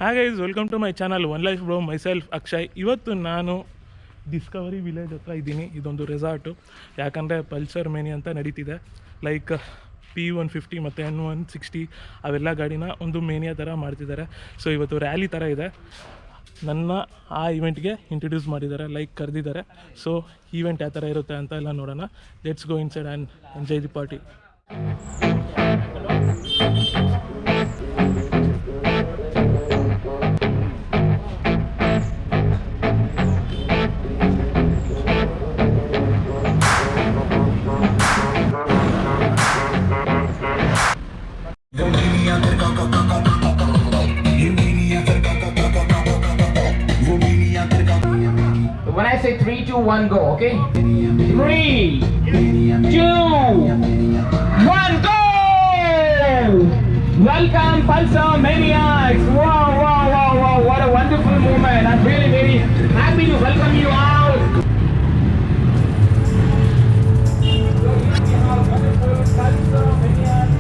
ಹಾಗೆ is welcome to my channel one life bro myself Akshay. ಇವತ್ತು ನಾನು Discovery village ಹತ್ರ ಇದ್ದೀನಿ. ಇದೊಂದು ರೆಸಾರ್ಟು, ಯಾಕಂದರೆ ಪಲ್ಸರ್ ಮೇನಿ ಅಂತ ನಡೀತಿದೆ. ಲೈಕ್ P150 ಮತ್ತು N160 ಅವೆಲ್ಲ ಗಾಡಿನ ಒಂದು ಮೇನಿಯಾ ಥರ ಮಾಡ್ತಿದ್ದಾರೆ. ಸೊ ಇವತ್ತು ರ್ಯಾಲಿ ಥರ ಇದೆ. ನನ್ನ ಆ ಇವೆಂಟ್ಗೆ ಇಂಟ್ರಡ್ಯೂಸ್ ಮಾಡಿದ್ದಾರೆ, ಲೈಕ್ ಕರೆದಿದ್ದಾರೆ. ಸೊ ಈವೆಂಟ್ ಯಾವ ಥರ ಇರುತ್ತೆ ಅಂತ ಎಲ್ಲ ನೋಡೋಣ. Let's go inside and enjoy the party. When I say 3, 2, 1, go, okay? 3, 2, 1, go! Welcome, Pulsar Maniacs! Wow, wow, wow, wow! What a wonderful moment! I'm really very happy to welcome you all. So here we have wonderful Pulsar Maniacs.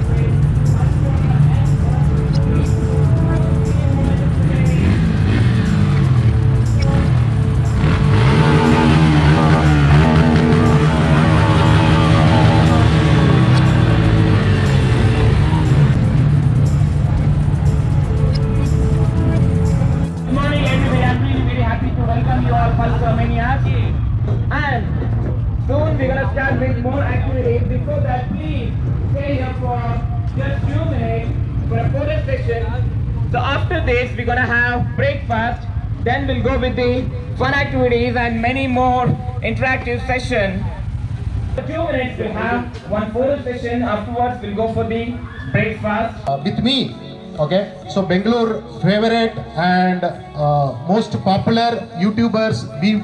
Pulsar Maniacs, and soon we're gonna start with more activities. Before that, please stay here for just few minutes for a photo session. So after this, we're gonna have breakfast. Then we'll go with the fun activities and many more interactive sessions. For 2 minutes, we'll have one photo session. Afterwards, we'll go for the breakfast. With me. Okay, so Bangalore favorite and most popular YouTubers,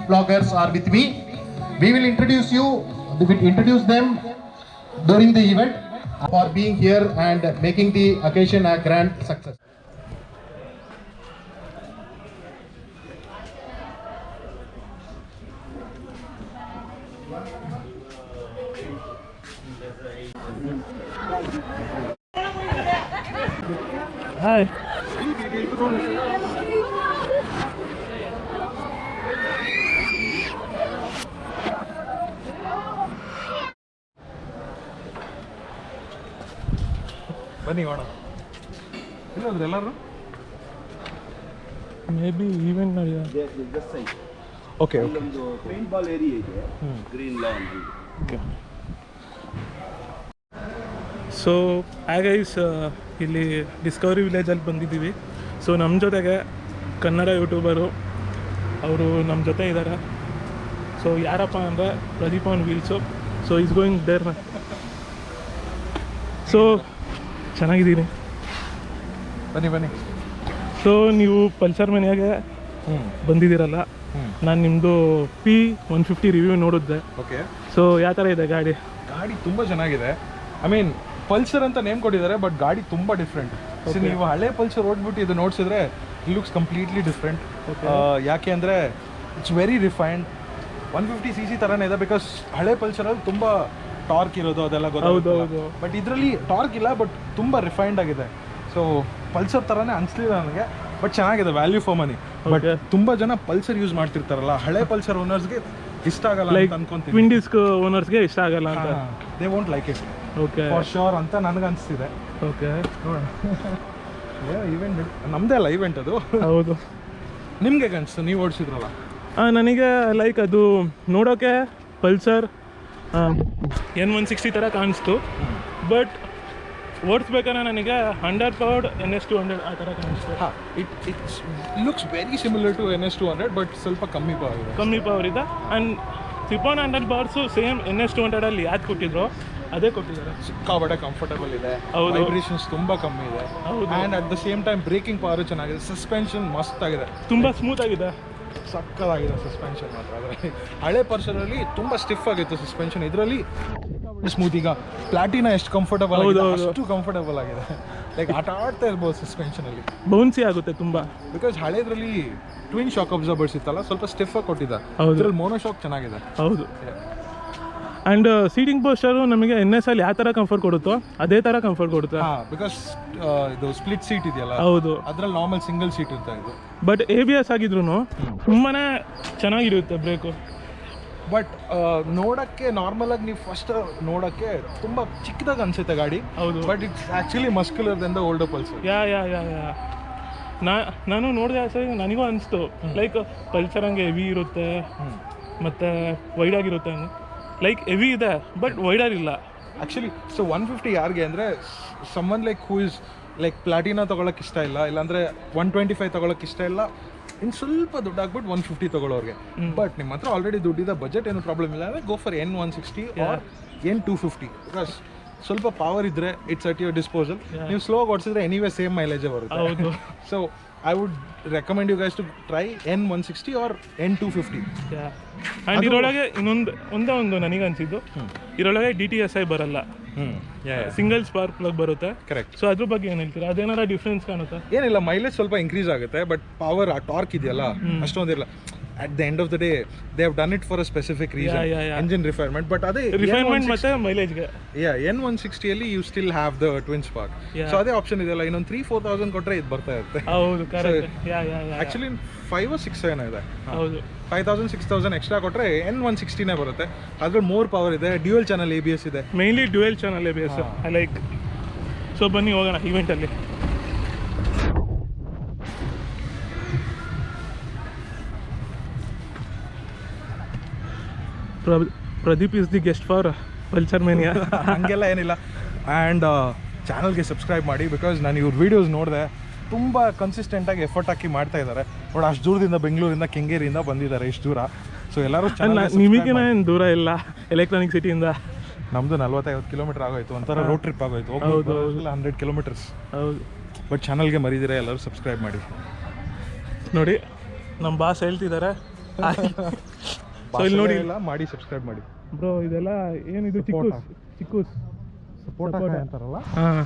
vloggers are with me. We will introduce them during the event for being here and making the occasion a grand success. Hi, ಬನ್ನಿ ಹೋಣ. ಇಲ್ಲಂದ್ರೆ ಎಲ್ಲರೂ may be event ನಡೆಯುವ. Okay, ಒಂದು paint ball area ಇದೆ, green lawn. Okay, so guys ಇಲ್ಲಿ Discovery ವಿಲೇಜಲ್ಲಿ ಬಂದಿದ್ದೀವಿ. ಸೊ ನಮ್ಮ ಜೊತೆಗೆ ಕನ್ನಡ ಯೂಟ್ಯೂಬರು ಅವರು ನಮ್ಮ ಜೊತೆ ಇದ್ದಾರೆ. ಸೊ ಯಾರಪ್ಪ ಅಂದರೆ Pradeep on wheels. So is going there. So ಚೆನ್ನಾಗಿದ್ದೀನಿ, ಬನ್ನಿ ಬನ್ನಿ. ಸೊ ನೀವು ಪಲ್ಸರ್ ಮನೆಯಾಗೆ ಬಂದಿದ್ದೀರಲ್ಲ, ನಾನು ನಿಮ್ಮದು P150 ರಿವ್ಯೂ ನೋಡಿದ್ದೆ. ಓಕೆ, ಸೊ ಯಾವ ಥರ ಇದೆ ಗಾಡಿ? ಗಾಡಿ ತುಂಬ ಚೆನ್ನಾಗಿದೆ. ಐ ಮೀನ್ ಪಲ್ಸರ್ ಅಂತ ನೇಮ್ ಕೊಟ್ಟಿದ್ದಾರೆ, ಬಟ್ ಗಾಡಿ ತುಂಬ ಡಿಫ್ರೆಂಟ್. ನೀವು ಹಳೆ ಪಲ್ಸರ್ ಓಡ್ಬಿಟ್ಟು ಇದು ನೋಡಿಸಿದ್ರೆ ಇಟ್ ಲುಕ್ಸ್ ಕಂಪ್ಲೀಟ್ಲಿ ಡಿಫ್ರೆಂಟ್. ಯಾಕೆ ಅಂದರೆ ಇಟ್ಸ್ ವೆರಿ ರಿಫೈನ್ಡ್. 150cc ಥರನೇ ಇದೆ, ಬಿಕಾಸ್ ಹಳೆ ಪಲ್ಸರಲ್ಲಿ ತುಂಬ ಟಾರ್ಕ್ ಇರೋದು ಅದೆಲ್ಲ ಗೊತ್ತಾಗೋದು. ಬಟ್ ಇದರಲ್ಲಿ ಟಾರ್ಕ್ ಇಲ್ಲ, ಬಟ್ ತುಂಬ ರಿಫೈನ್ಡ್ ಆಗಿದೆ. ಸೊ ಪಲ್ಸರ್ ಥರನೇ ಅನಿಸ್ಲಿಲ್ಲ ನನಗೆ, ಬಟ್ ಚೆನ್ನಾಗಿದೆ, ವ್ಯಾಲ್ಯೂ ಫಾರ್ ಮನಿ. ಬಟ್ ತುಂಬ ಜನ ಪಲ್ಸರ್ ಯೂಸ್ ಮಾಡ್ತಿರ್ತಾರಲ್ಲ, ಹಳೆ ಪಲ್ಸರ್ ಓನರ್ಸ್ಗೆ ಇಷ್ಟ ಆಗಲ್ಲ ಅಂತ ಅನ್ಕೊಂತೀನಿ. ಟ್ವಿನ್ ಡಿಸ್ಕ್ ಓನರ್ಸ್ಗೆ ಇಷ್ಟ ಆಗಲ್ಲ ಅಂತ, they won't like it. Okay, for sure ಅಂತ ನನಗೆ ಅನಿಸ್ತಿದೆ. ಓಕೆ, ನೋಡೋಣ. ಇವೆಂಟ್ ನಮ್ಮದೇ ಅಲ್ಲ ಇವೆಂಟ್ ಅದು. ಹೌದು. ನಿಮ್ಗೆ ಅನಿಸ್ತು, ನೀವು ಓಡಿಸಿದ್ರಲ್ಲ? ನನಗೆ ಲೈಕ್ ಅದು ನೋಡೋಕ್ಕೆ ಪಲ್ಸರ್ N160 ಥರ ಕಾಣಿಸ್ತು, ಬಟ್ ಓಡಿಸ್ಬೇಕಾದ್ರೆ ನನಗೆ 100 ಪವರ್ಡ್ NS200 ಆ ಥರ ಕಾಣಿಸ್ತು. ಹಾಂ, it's looks very similar to NS200, but ಸ್ವಲ್ಪ ಕಮ್ಮಿ ಪವರ್ ಇದೆ. ಕಮ್ಮಿ ಪವರ್ ಇದೆ. ಆ್ಯಂಡ್ 3.100 ಬಾರ್ಸು ಸೇಮ್ NS200ಅಲ್ಲಿ ಯಾಕೆ ಕೊಟ್ಟಿದ್ರು ಅದೇ ಕೊಟ್ಟಿದ್ದಾರೆ. ಸಿಕ್ಕಾಬಟ್ಟೆ ಕಂಫರ್ಟಬಲ್ ಇದೆ, ವೈಬ್ರೇಷನ್ಸ್ ತುಂಬ ಕಮ್ಮಿ ಇದೆ, and at the same time breaking power ಚೆನ್ನಾಗಿದೆ. ಸಸ್ಪೆನ್ಷನ್ ಮಸ್ತ್ ಆಗಿದೆ, ತುಂಬ ಸ್ಮೂತ್ ಆಗಿದೆ, ಸಕ್ಕದಾಗಿದೆ ಸಸ್ಪೆನ್ಷನ್ ಮಾತ್ರ. ಆದರೆ ಹಳೆ ಪಲ್ಸರಲ್ಲಿ ತುಂಬ ಸ್ಟಿಫ್ ಆಗಿತ್ತು ಸಸ್ಪೆನ್ಷನ್, ಇದರಲ್ಲಿ ಸ್ಮೂತ್. ಈಗ ಪ್ಲಾಟಿನಾ ಎಷ್ಟು ಕಂಫರ್ಟಬಲ್ ಆಗಿದೆ, ಅಷ್ಟು ಕಂಫರ್ಟಬಲ್ ಆಗಿದೆ. ಲೈಕ್ ಆಟ ಆಡ್ತಾ ಇರ್ಬೋದು ಸಸ್ಪೆನ್ಷನಲ್ಲಿ, ಬೌನ್ಸಿ ಆಗುತ್ತೆ ತುಂಬ. ಬಿಕಾಸ್ ಹಳೇದ್ರಲ್ಲಿ ಟ್ವಿನ್ ಶಾಕ್ ಅಬ್ಸರ್ಬರ್ಸ್ ಇತ್ತಲ್ಲ, ಸ್ವಲ್ಪ ಸ್ಟಿಫ್ ಆಗಿ ಕೊಟ್ಟಿದ್ದಾರೆ. ಇದರಲ್ಲಿ ಮೋನೋ ಶಾಕ್ ಚೆನ್ನಾಗಿದೆ. ಹೌದು. ಆ್ಯಂಡ್ ಸೀಟಿಂಗ್ ಪೋಸ್ಟರು ನಮಗೆ NS ಅಲ್ಲಿ ಯಾವ ಥರ ಕಂಫರ್ಟ್ ಕೊಡುತ್ತೋ ಅದೇ ಥರ ಕಂಫರ್ಟ್ ಕೊಡುತ್ತೆ. ಬಿಕಾಸ್ ಇದು ಸ್ಪ್ಲಿಟ್ ಸೀಟ್ ಇದೆಯಲ್ಲ, ಹೌದು. ಅದ್ರಲ್ಲಿ ನಾರ್ಮಲ್ ಸಿಂಗಲ್ ಸೀಟ್ ಇರ್ತಾ ಇದು. ಬಟ್ ABS ಆಗಿದ್ರು ತುಂಬಾ ಚೆನ್ನಾಗಿರುತ್ತೆ ಬ್ರೇಕು. ಬಟ್ ನೋಡೋಕ್ಕೆ ನಾರ್ಮಲಾಗಿ ನೀವು ಫಸ್ಟ್ ನೋಡೋಕ್ಕೆ ತುಂಬ ಚಿಕ್ಕದಾಗಿ ಅನಿಸುತ್ತೆ ಗಾಡಿ. ಹೌದು. But it's actually muscular than the older Pulsar. Yeah ನಾನು ನೋಡಿದೆ ಸರಿ, ನನಗೂ ಅನಿಸ್ತು ಲೈಕ್ ಪಲ್ಸರ್ ಹಂಗೆ ಹೆವಿ ಇರುತ್ತೆ ಮತ್ತು ವೈಡಾಗಿರುತ್ತೆ. ಲೈಕ್ ಹೆವಿ ಇದೆ ಬಟ್ ವೈಡಾಗಿಲ್ಲ ಆ್ಯಕ್ಚುಲಿ. ಸೊ 150 ಯಾರಿಗೆ ಅಂದರೆ summon like who is like Platina ತೊಗೊಳಕ್ಕೆ ಇಷ್ಟ ಇಲ್ಲ, ಇಲ್ಲಾಂದರೆ 125 ತೊಗೊಳಕ್ಕೆ ಇಷ್ಟ ಇಲ್ಲ, ಇನ್ನು ಸ್ವಲ್ಪ ದುಡ್ಡು ಹಾಕ್ಬಿಟ್ಟು 150 ತೊಗೊಳೋರಿಗೆ. ಬಟ್ ನಿಮ್ಮ ಹತ್ರ ಆಲ್ರೆಡಿ ದುಡ್ಡಿದೆ, ಬಜೆಟ್ ಏನು ಪ್ರಾಬ್ಲಮ್ ಇಲ್ಲ ಅಂದರೆ go for N160 or N250. Because ಸ್ವಲ್ಪ ಪವರ್ ಇದ್ದರೆ ಇಟ್ಸ್ ಅಟ್ ಯುವರ್ ಡಿಸ್ಪೋಸಲ್. ನೀವು ಸ್ಲೋ ಓಡಿಸಿದ್ರೆ ಎನಿವೇ ಸೇಮ್ ಮೈಲೇಜೇ ಬರುತ್ತೆ. So I would recommend you guys to try N160 or N250. And ಇದರೊಳಗೆ ಒಂದೇ ಒಂದು ನನಗೆ ಅನಿಸಿದ್ದು, ಇದರೊಳಗೆ DTSI ಬರಲ್ಲ, ಸಿಂಗಲ್ ಸ್ಪಾರ್ಕ್ ಪ್ಲಗ್ ಬರುತ್ತೆ. ಕರೆಕ್ಟ್. ಸೊ ಅದ್ರ ಬಗ್ಗೆ ಏನು ಹೇಳ್ತೀರಾ? ಅದೇನಾರ ಡಿಫ್ರೆನ್ಸ್ ಕಾಣುತ್ತಾ? ಏನಿಲ್ಲ, ಮೈಲೇಜ್ ಸ್ವಲ್ಪ ಇನ್ಕ್ರೀಸ್ ಆಗುತ್ತೆ, ಬಟ್ ಪವರ್ ಆ ಟಾರ್ಕ್ ಇದೆಯಲ್ಲ ಅಷ್ಟೊಂದಿಲ್ಲ. At the end of the day they have done it for a specific reason, engine refinement. But ಅದೇ ರಿಫೈನ್ಮೆಂಟ್ ಮತ್ತೆ ಮೈಲೇಜ್ಗೆ N160 ಅಲ್ಲಿ you still have the twin spark. So ಅದೇ ಆಪ್ಷನ್ ಇದೆಯಲ್ಲ, ಇನ್ನೊಂದು 3,000-4,000 ಕೊಟ್ಟರೆ ಇದು ಬರ್ತಾ ಇರುತ್ತೆ. ಹೌದು, ಆ್ಯಕ್ಚುಲಿ 5 or 6 ಏನೋ ಇದೆ. ಹೌದು, 5,000-6,000 ಎಕ್ಸ್ಟ್ರಾ ಕೊಟ್ಟರೆ N160ನೇ ಬರುತ್ತೆ. ಅದ್ರಲ್ಲಿ ಮೋರ್ ಪವರ್ ಇದೆ, ಡ್ಯೂಯಲ್ ಚಾನಲ್ ABS ಇದೆ. Mainly dual channel ABS I like. So ಬನ್ನಿ ಹೋಗೋಣ ಇವೆಂಟಲ್ಲಿ. Pradeep is the guest for Pulsar mania. ಹಂಗೆಲ್ಲ ಏನಿಲ್ಲ. ಆ್ಯಂಡ್ ಚಾನಲ್ಗೆ ಸಬ್ಸ್ಕ್ರೈಬ್ ಮಾಡಿ, ಬಿಕಾಸ್ ನಾನು ಇವ್ರ ವೀಡಿಯೋಸ್ ನೋಡಿದೆ, ತುಂಬ ಕನ್ಸಿಸ್ಟೆಂಟಾಗಿ ಎಫರ್ಟ್ ಹಾಕಿ ಮಾಡ್ತಾ ಇದ್ದಾರೆ. ನೋಡಿ, ಅಷ್ಟು ದೂರದಿಂದ ಬೆಂಗಳೂರಿಂದ ಕೆಂಗೇರಿಯಿಂದ ಬಂದಿದ್ದಾರೆ, ಇಷ್ಟು ದೂರ. ಸೊ ಎಲ್ಲರೂ ನಿಮಗೇನ ಏನು ದೂರ ಇಲ್ಲ ಎಲೆಕ್ಟ್ರಾನಿಕ್ ಸಿಟಿಯಿಂದ. ನಮ್ಮದು 40-50 ಕಿಲೋಮೀಟರ್ ಆಗೋಯ್ತು, ಒಂಥರ ರೋಡ್ ಟ್ರಿಪ್ ಆಗೋಯ್ತು. 100 ಕಿಲೋಮೀಟರ್ಸ್. ಹೌದು. ಬಟ್ ಚಾನಲ್ಗೆ ಮರಿದಿರ, ಎಲ್ಲರೂ ಸಬ್ಸ್ಕ್ರೈಬ್ ಮಾಡಿ. ನೋಡಿ, ನಮ್ಮ ಬಾಸ್ ಹೇಳ್ತಿದ್ದಾರೆ. ಸೊ ಇಲ್ಲಿ ನೋಡಿ, ಎಲ್ಲ ಮಾಡಿ ಸಬ್ಸ್ಕ್ರೈಬ್ ಮಾಡಿ ಬ್ರೋ. ಇದೆಲ್ಲ ಏನಿದು? ಚಿಕ್ಕೂಸ್ ಸಪೋರ್ಟ್ ಅಂತಾರಲ್ಲ. ಹಾಂ.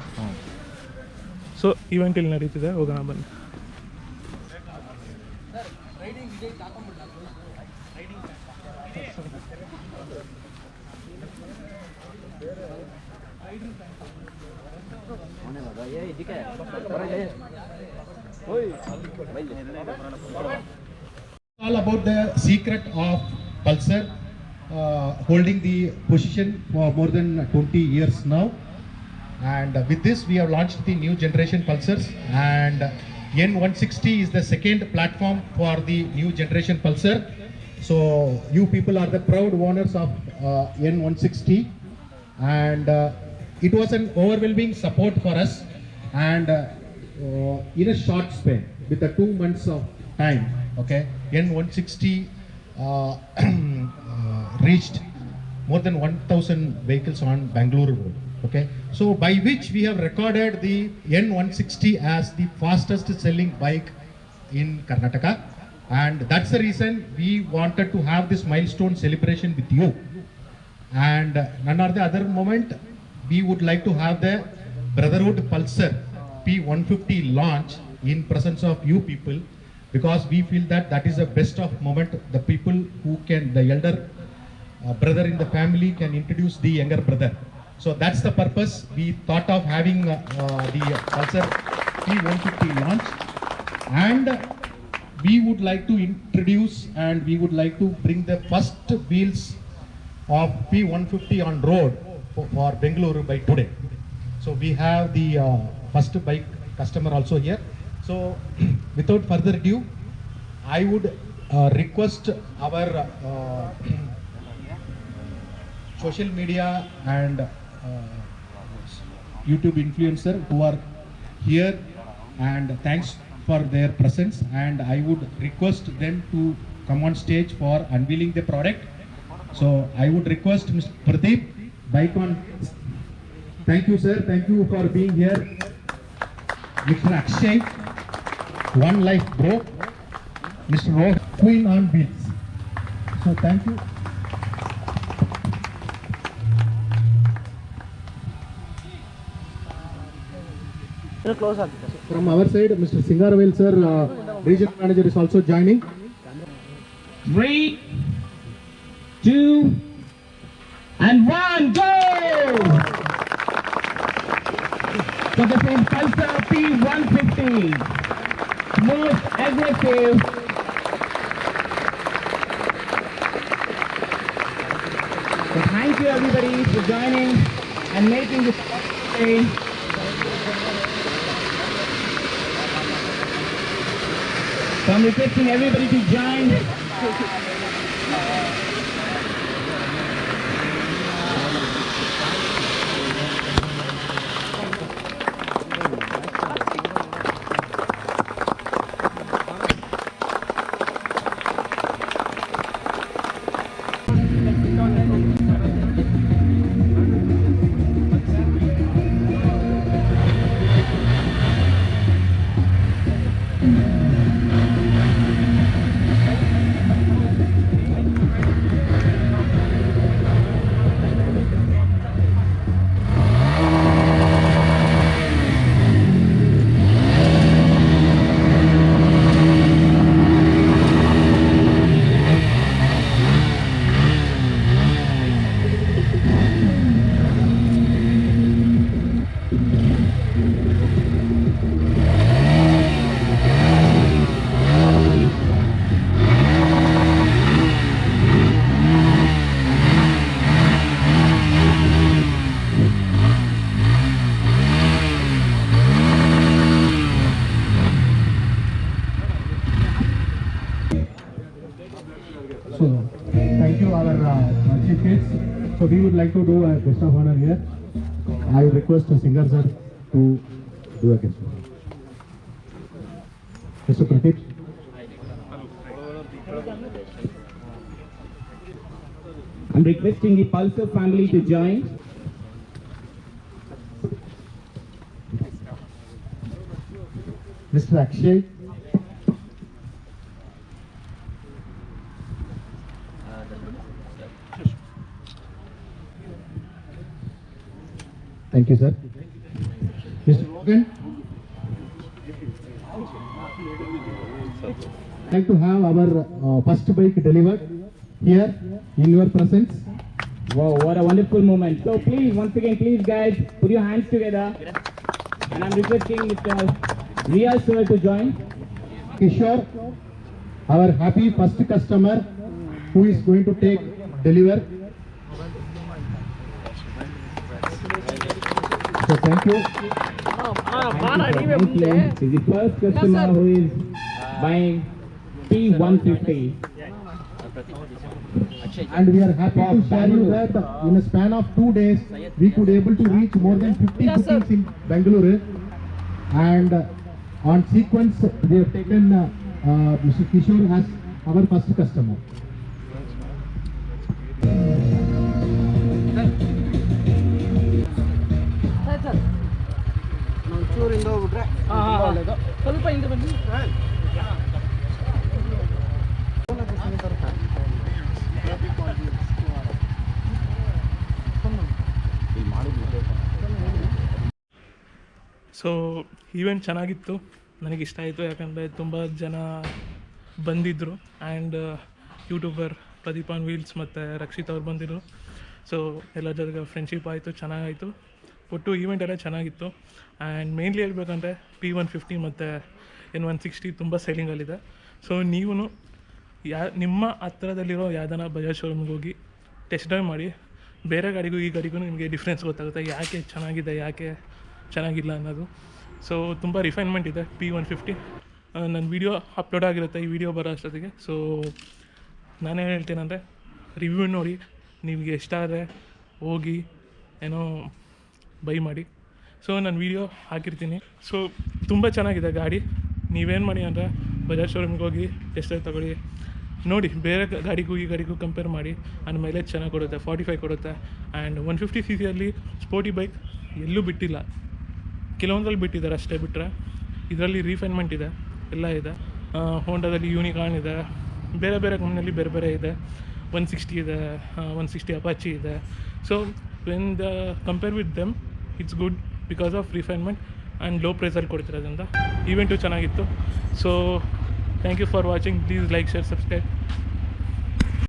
ಸೊ ಇವೆಂಟ್ ಇಲ್ಲಿ ನಡೀತಿದೆ, ಹೋಗೋಣ ಬನ್ನಿ. All about the secret of Pulsar holding the position for more than 20 years now, and with this we have launched the new generation Pulsars, and N160 is the second platform for the new generation Pulsar. So you people are the proud owners of N160, and it was an overwhelming support for us, and in a short span, with the 2 months of time, okay, N160 reached more than 1,000 vehicles on Bangalore road. Okay, so by which we have recorded the N160 as the fastest selling bike in Karnataka, and that's the reason we wanted to have this milestone celebration with you. And none of the other moment, we would like to have the Brotherhood Pulsar P150 launch in presence of you people, because we feel that that is the best of moment. The people who can, the elder brother in the family can introduce the younger brother. So that's the purpose we thought of having the Pulsar P150 launch, and we would like to introduce and we would like to bring the first wheels of P150 on road for Bangalore by today. So we have the first bike customer also here. So without further ado, I would request our social media and YouTube influencer who are here, and thanks for their presence, and I would request them to come on stage for unveiling the product. So I would request Mr. Pradeep, bike on. Thank you sir, thank you for being here. Mr. Akshay, One Life Bro, Mr. Rohit, Queen on Wheels. So thank you. From our side, Mr. Singarvel sir, regional manager, is also joining. 3, 2, And 1, go! So this is Pulsar P150, most aggressive. So thank you everybody for joining and making this day. So I'm requesting everybody to join. So, thank you, our chief guests. So, we would like to do a guest of honor here. I request the singer sir to do a guest of honor. Mr. Pradeep. I'm requesting the Pulsar family to join. Mr. Akshay. Thank you, sir. Mr. Morgan. I'd like to have our first bike delivered here in your presence. Wow, what a wonderful moment. So please, once again, please guys, put your hands together. And I'm requesting Mr. Ria sir to join. Kishore, our happy first customer who is going to take deliver. So thank you. Thank you. This is the first customer who is buying P150. And we are happy to share you that in a span of 2 days, we could able to reach more than 50 bookings in Bangalore. And on sequence, we have taken Mr. Kishore as our first customer. ಸ್ವಲ್ಪ ಹಿಂದೆ ಬನ್ನಿ. So event ಚೆನ್ನಾಗಿತ್ತು, ನನಗೆ ಇಷ್ಟ ಆಯಿತು. ಯಾಕಂದರೆ ತುಂಬ ಜನ ಬಂದಿದ್ದರು and YouTuber Pradeep on wheels ಮತ್ತು ರಕ್ಷಿತ್ ಅವ್ರು ಬಂದಿದ್ದರು. ಸೊ ಎಲ್ಲ ಜೊತೆಗೆ ಫ್ರೆಂಡ್ಶಿಪ್ ಆಯಿತು, ಚೆನ್ನಾಗಾಯಿತು. ಒಟ್ಟು ಈವೆಂಟ್ ಎಲ್ಲ ಚೆನ್ನಾಗಿತ್ತು. ಆ್ಯಂಡ್ ಮೇನ್ಲಿ ಹೇಳ್ಬೇಕಂದ್ರೆ P150 ಮತ್ತು N160 ತುಂಬ ಸೇಲಿಂಗಲ್ಲಿದೆ. ಸೊ ನೀವು ನಿಮ್ಮ ಹತ್ರದಲ್ಲಿರೋ ಯಾವ್ದಾನ ಬಜಾಜ್ ಶೋರೂಮ್ಗೆ ಹೋಗಿ ಟೆಸ್ಟ್ ಡ್ರೈವ್ ಮಾಡಿ. ಬೇರೆ ಗಾಡಿಗೂ ಈ ಗಾಡಿಗೂ ನಿಮಗೆ ಡಿಫ್ರೆನ್ಸ್ ಗೊತ್ತಾಗುತ್ತೆ, ಯಾಕೆ ಚೆನ್ನಾಗಿದೆ ಯಾಕೆ ಚೆನ್ನಾಗಿಲ್ಲ ಅನ್ನೋದು. ಸೊ ತುಂಬ ರಿಫೈನ್ಮೆಂಟ್ ಇದೆ P150. ನನ್ನ ವೀಡಿಯೋ ಅಪ್ಲೋಡ್ ಆಗಿರುತ್ತೆ ಈ ವಿಡಿಯೋ ಬರೋ ಅಷ್ಟೊತ್ತಿಗೆ. ಸೊ ನಾನೇನು ಹೇಳ್ತೀನಂದರೆ ರಿವ್ಯೂ ನೋಡಿ, ನಿಮಗೆ ಇಷ್ಟ ಆದರೆ ಹೋಗಿ ಏನೋ ಬೈ ಮಾಡಿ. ಸೊ ನಾನು ವೀಡಿಯೋ ಹಾಕಿರ್ತೀನಿ. ಸೊ ತುಂಬ ಚೆನ್ನಾಗಿದೆ ಗಾಡಿ. ನೀವೇನು ಮಾಡಿ ಅಂದರೆ ಬಜಾಜ್ ಶೋರೂಮ್ಗೆ ಹೋಗಿ ಟೆಸ್ಟ್ ಡ್ರೈವ್ ತೊಗೊಳ್ಳಿ, ನೋಡಿ ಬೇರೆ ಗಾಡಿಗೂ ಈ ಗಾಡಿಗೂ ಕಂಪೇರ್ ಮಾಡಿ. ಆ್ಯಂಡ್ ಮೈಲೇಜ್ ಚೆನ್ನಾಗಿ ಕೊಡುತ್ತೆ, 45 ಕೊಡುತ್ತೆ. ಆ್ಯಂಡ್ 150cc ಸ್ಪೋರ್ಟಿ ಬೈಕ್ ಎಲ್ಲೂ ಬಿಟ್ಟಿಲ್ಲ, ಕೆಲವೊಂದರಲ್ಲಿ ಬಿಟ್ಟಿದ್ದಾರೆ ಅಷ್ಟೇ. ಬಿಟ್ಟರೆ ಇದರಲ್ಲಿ ರಿಫೈನ್ಮೆಂಟ್ ಇದೆ, ಎಲ್ಲ ಇದೆ. ಹೋಂಡಾದಲ್ಲಿ ಯೂನಿಕಾರ್ನ್ ಇದೆ, ಬೇರೆ ಬೇರೆ ಕಂಪ್ನಿಯಲ್ಲಿ ಬೇರೆ ಬೇರೆ ಇದೆ. 160 ಇದೆ, 160 ಅಪಾಚಿ ಇದೆ. So when the compare with them it's good because of refinement and low ಪ್ರೈಸಲ್ಲಿ ಕೊಡ್ತಿರೋದ್ರಿಂದ. ಈವೆಂಟು ಚೆನ್ನಾಗಿತ್ತು. So thank you for watching. Please like, share, subscribe.